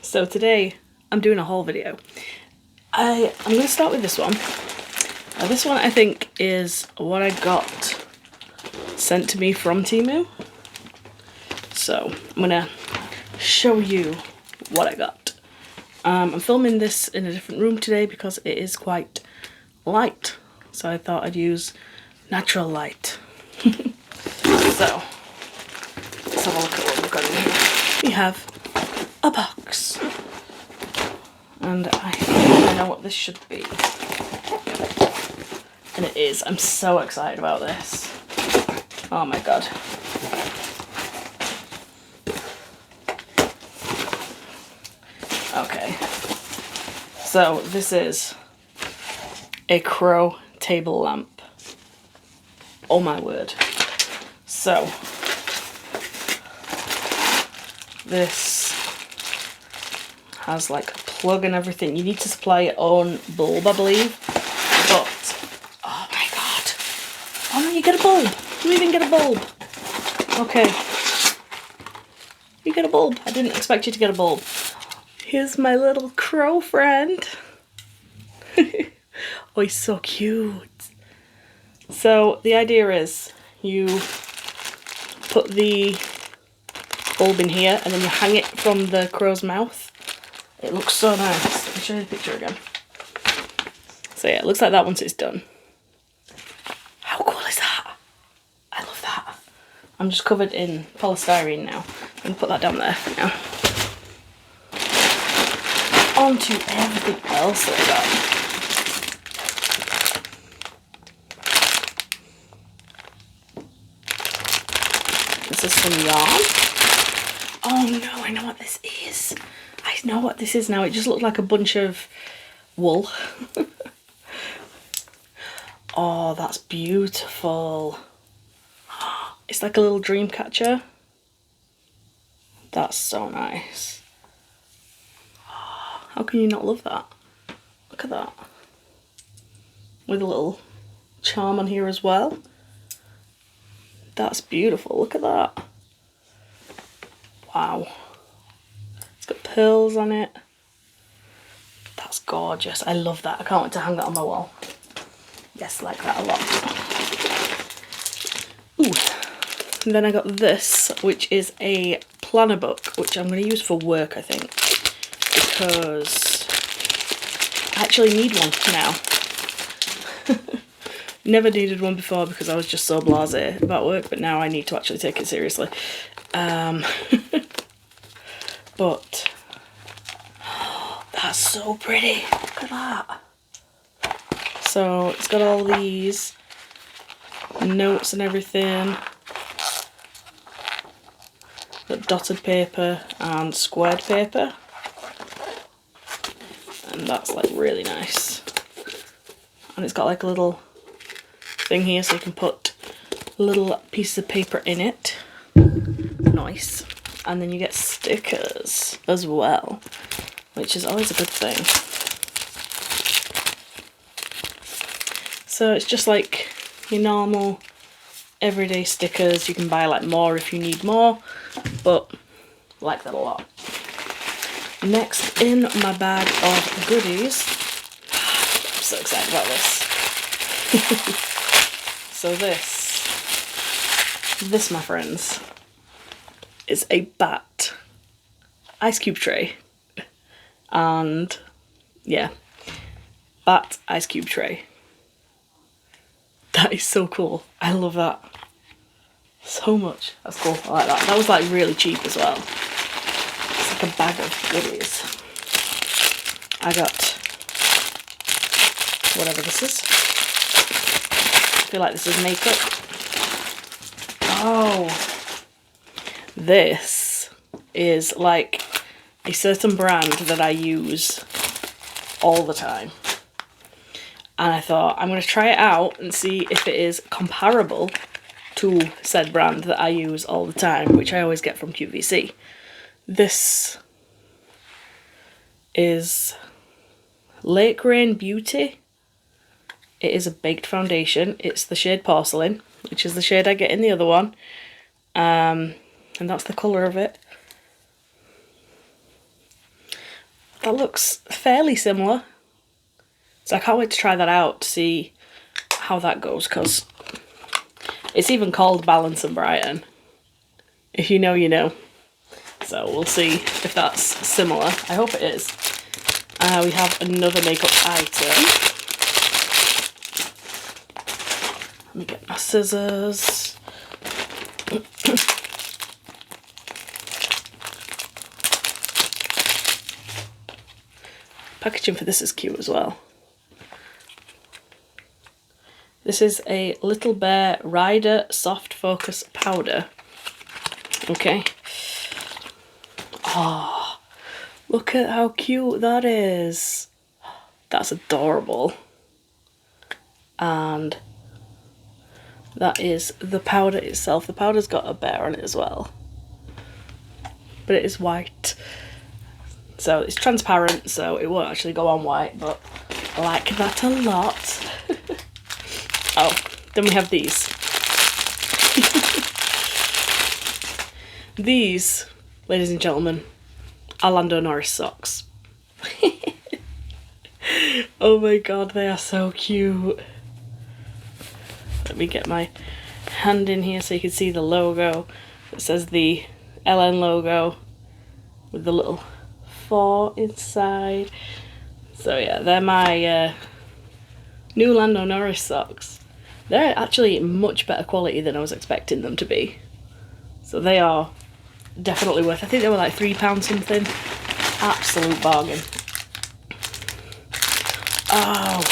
So today I'm doing a haul video. I'm going to start with this one. This one I think is what I got sent to me from Temu. So I'm going to show you what I got. I'm filming this in a different room today because it is quite light. So I thought I'd use natural light. So let's have a look at what we've got in here. We have a box. And I think I know what this should be. And it is. I'm so excited about this. Oh my god. Okay. So this is a crow table lamp. Oh my word. So this has like a plug and everything. You need to supply your own bulb, I believe. But oh my god. Oh no, you get a bulb. You even get a bulb. Okay. You get a bulb. I didn't expect you to get a bulb. Here's my little crow friend. Oh, he's so cute. So the idea is you put the bulb in here and then you hang it from the crow's mouth. It looks so nice. Let me show you the picture again. So yeah, it looks like that once it's done. How cool is that? I love that. I'm just covered in polystyrene now. I'm going to put that down there for now. On to everything else that I got. This is some yarn. Oh no, I know what this is. I know what this is now. It just looked like a bunch of wool. Oh, that's beautiful. It's like a little dream catcher. That's so nice. How can you not love that? Look at that. With a little charm on here as well. That's beautiful. Look at that. Wow. It's got pearls on it. That's gorgeous. I love that. I can't wait to hang that on my wall. Yes, I like that a lot. Ooh. And then I got this, which is a planner book, which I'm going to use for work, I think. Because I actually need one now. Never needed one before because I was just so blasé about work, but now I need to actually take it seriously. But that's so pretty. Look at that. So it's got all these notes and everything. Got dotted paper and squared paper. And that's like really nice. And it's got like a little thing here so you can put little pieces of paper in it. Nice. And then you get stickers as well, which is always a good thing. So it's just like your normal everyday stickers. You can buy like more if you need more, but I like that a lot. Next in my bag of goodies, I'm so excited about this. So this my friends, is a bat ice cube tray. And yeah, bat ice cube tray. That is so cool. I love that so much. That's cool. I like that. That was like really cheap as well. It's like a bag of goodies. I got whatever this is. I feel like this is makeup. Oh, this is like a certain brand that I use all the time. And I thought I'm going to try it out and see if it is comparable to said brand that I use all the time, which I always get from QVC. This is Lake Rain Beauty. It is a baked foundation. It's the shade Porcelain, which is the shade I get in the other one. And that's the colour of it. that looks fairly similar. So I can't wait to try that out to see how that goes, because it's even called Balance and Brighten. If you know, you know. So we'll see if that's similar. I hope it is. We have another makeup item. Let me get my scissors. Packaging for this is cute as well. This is a Little Bear Rider Soft Focus Powder. Okay. Oh, look at how cute that is. That's adorable. And that is the powder itself. The powder's got a bear on it as well, but it is white. So it's transparent, so it won't actually go on white, but I like that a lot. Oh, then we have these. These, ladies and gentlemen, are Lando Norris socks. Oh my god, they are so cute. Let me get my hand in here so you can see the logo. It says the LN logo with the little 4 inside. So yeah, they're my new Lando Norris socks. They're actually much better quality than I was expecting them to be. So they are definitely worth, I think they were like £3 something. Absolute bargain. Oh.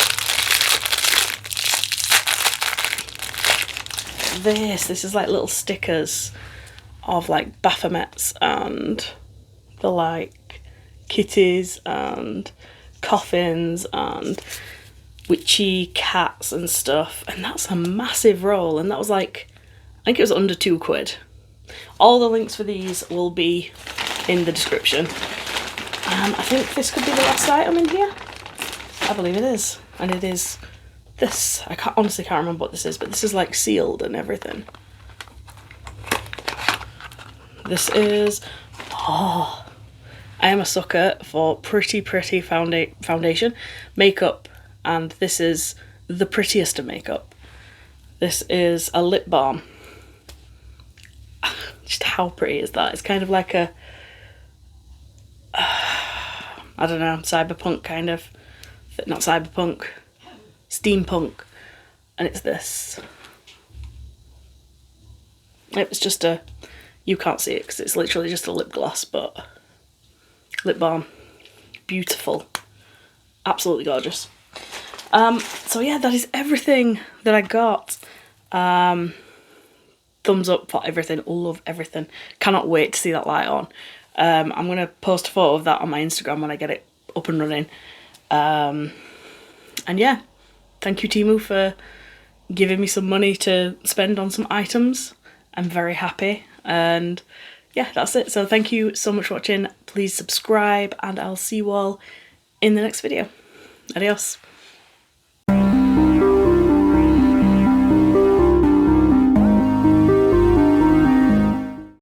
This is like little stickers of like Baphomets and the like kitties and coffins and witchy cats and stuff, and that's a massive roll, and that was like, I think it was under £2. All the links for these will be in the description. I think this could be the last item in here. I believe it is, and it is this. I honestly can't remember what this is, but this is like sealed and everything. This is, oh, I am a sucker for pretty foundation, makeup, and this is the prettiest of makeup. This is a lip balm. Just how pretty is that? It's kind of like a, I don't know, cyberpunk kind of, not cyberpunk, steampunk, and it's this. It was just a, you can't see it because it's literally just a lip gloss, but lip balm, beautiful, absolutely gorgeous. So yeah, that is everything that I got. Thumbs up for everything, love everything. Cannot wait to see that light on. I'm going to post a photo of that on my Instagram when I get it up and running. And yeah, thank you Temu for giving me some money to spend on some items. I'm very happy, and yeah, that's it. So thank you so much for watching. Please subscribe, and I'll see you all in the next video. Adios.